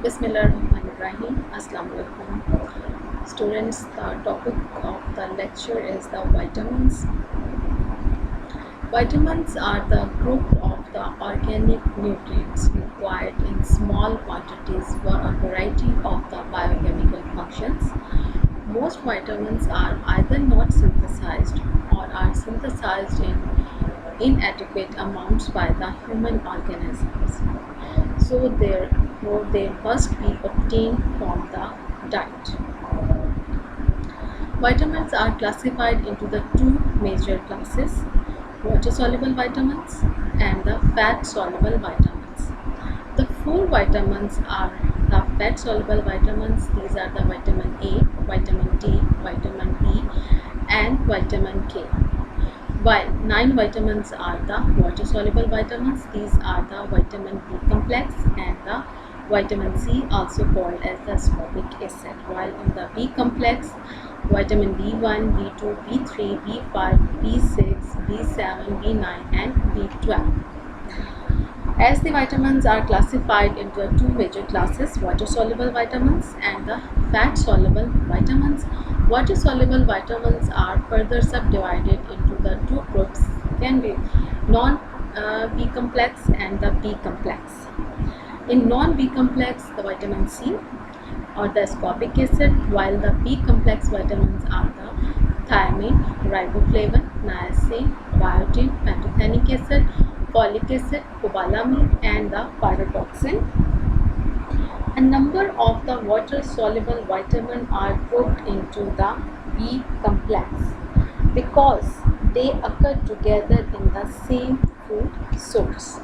Bismillahirrahmanirrahim. Assalamu alaikum. Students, the topic of the lecture is the vitamins. Vitamins are the group of the organic nutrients required in small quantities for a variety of the biochemical functions. Most vitamins are either not synthesized or are synthesized in inadequate amounts by the human organisms. So therefore they must be obtained from the diet. Vitamins are classified into the two major classes, water-soluble vitamins and the fat-soluble vitamins. The four vitamins are the fat-soluble vitamins. These are the vitamin A, vitamin D, vitamin E and vitamin K. While 9 vitamins are the water-soluble vitamins. These are the vitamin B complex and the vitamin C, also called as the ascorbic acid. While in the B complex, vitamin B1, B2, B3, B5, B6, B7, B9 and B12. As the vitamins are classified into two major classes, water-soluble vitamins and the fat-soluble vitamins. Water-soluble vitamins are further subdivided into the two groups, can be non-B complex and the B complex. In non-B complex, the vitamin C or the ascorbic acid, while the B complex vitamins are the thiamine, riboflavin, niacin, biotin, pantothenic acid, folic acid, cobalamin and the pyridoxine. A number of the water-soluble vitamins are grouped into the B complex because they occur together in the same food source.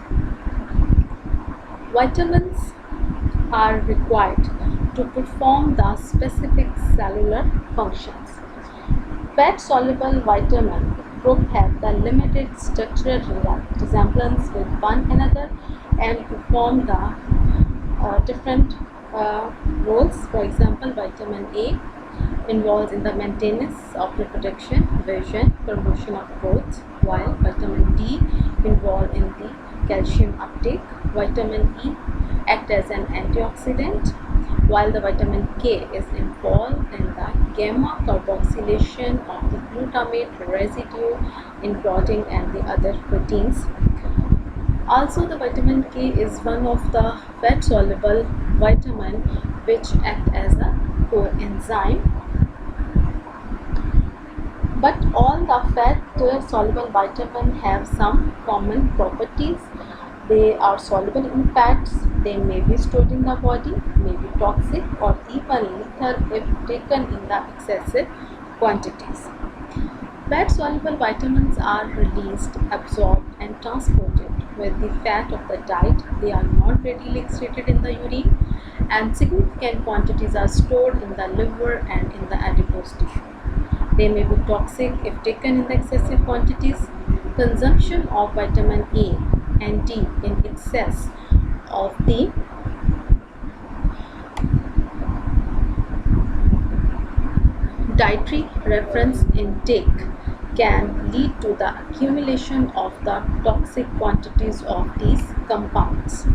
Vitamins are required to perform the specific cellular functions. Fat-soluble vitamin group have the limited structural resemblance with one another and perform the different roles. For example, vitamin A involves in the maintenance of reproduction, vision, promotion of growth, while vitamin D involved in the calcium uptake. Vitamin E acts as an antioxidant, while the vitamin K is involved in the gamma carboxylation of the glutamate residue in protein and the other proteins. Also, the vitamin K is one of the fat-soluble vitamin which act as a coenzyme. But all the fat-soluble vitamins have some common properties. They are soluble in fats, they may be stored in the body, may be toxic or even lethal if taken in the excessive quantities. Fat-soluble vitamins are released, absorbed and transported with the fat of the diet. They are not readily excreted in the urine and significant quantities are stored in the liver and in the adipose tissue. They may be toxic if taken in the excessive quantities. Consumption of vitamin A and D in excess of the dietary reference intake can lead to the accumulation of the toxic quantities of these compounds.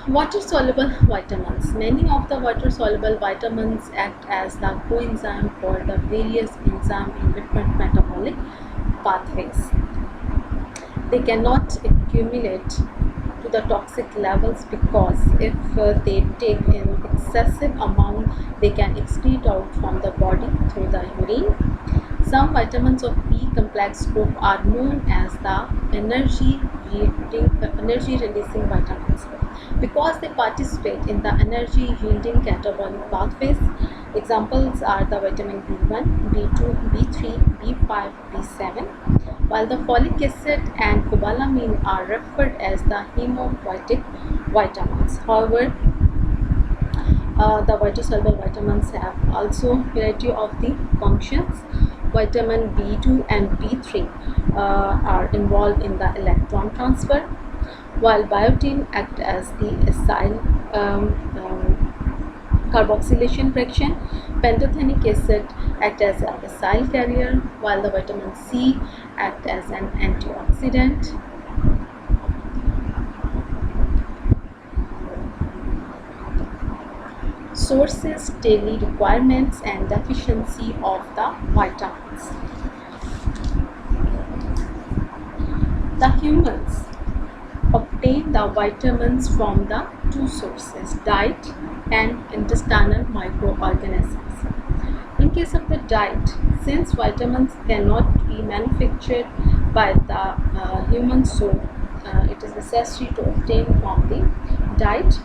Water-soluble vitamins. Many of the water-soluble vitamins act as the coenzyme for the various enzymes in different metabolic pathways. They cannot accumulate to the toxic levels because if they take in excessive amount, they can excrete out from the body through the urine. Some vitamins of B complex group are known as the energy releasing vitamins because they participate in the energy yielding catabolic pathways. Examples are the vitamin B1, B2, B3, B5, B7, while the folic acid and cobalamin are referred as the hemopoietic vitamins. However, the water-soluble vitamins have also variety of the functions. Vitamin B2 and B3 are involved in the electron transfer, while biotin act as the acyl carboxylation fraction. Pantothenic acid act as an acyl carrier, while the vitamin C act as an antioxidant. sources, daily requirements, and deficiency of the vitamins. The humans obtain the vitamins from the two sources, diet and intestinal microorganisms. In case of the diet, since vitamins cannot be manufactured by the humans, so it is necessary to obtain from the diet.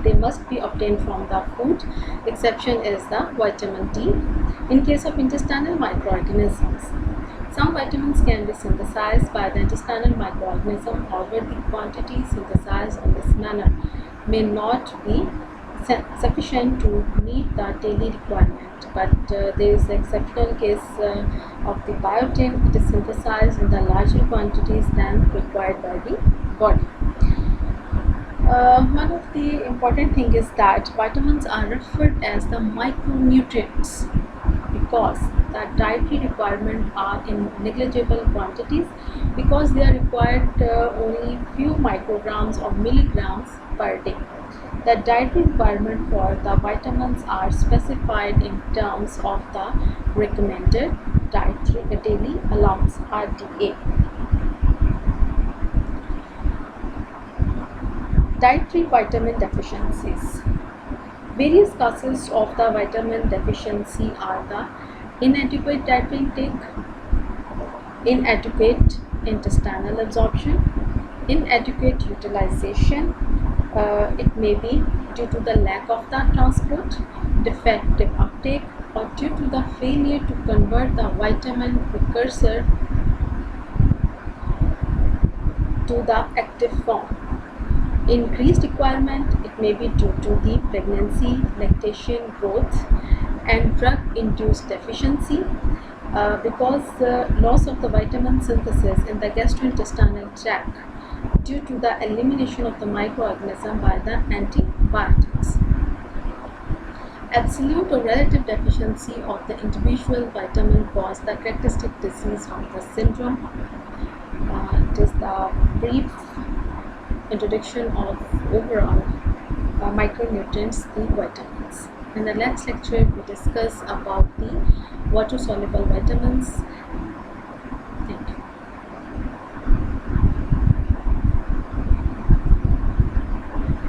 They must be obtained from the food. Exception is the vitamin D. In case of intestinal microorganisms, some vitamins can be synthesized by the intestinal microorganism. However, the quantity synthesized in this manner may not be sufficient to meet the daily requirement. But there is an exceptional case of the biotin. It is synthesized in the larger quantities than required by the body. One of the important thing is that vitamins are referred as the micronutrients because the dietary requirements are in negligible quantities, because they are required only few micrograms or milligrams per day. The dietary requirement for the vitamins are specified in terms of the recommended dietary daily allowance (RDA). Dietary vitamin deficiencies. Various causes of the vitamin deficiency are the inadequate dietary intake, inadequate intestinal absorption, inadequate utilization. It may be due to the lack of the transport, defective uptake, or due to the failure to convert the vitamin precursor to the active form. Increased requirement, it may be due to the pregnancy, lactation, growth, and drug-induced deficiency because loss of the vitamin synthesis in the gastrointestinal tract due to the elimination of the microorganism by the antibiotics. Absolute or relative deficiency of the individual vitamin cause the characteristic disease of the syndrome. It is the brief introduction of overall micronutrients, the vitamins. In the next lecture, we discuss about the water-soluble vitamins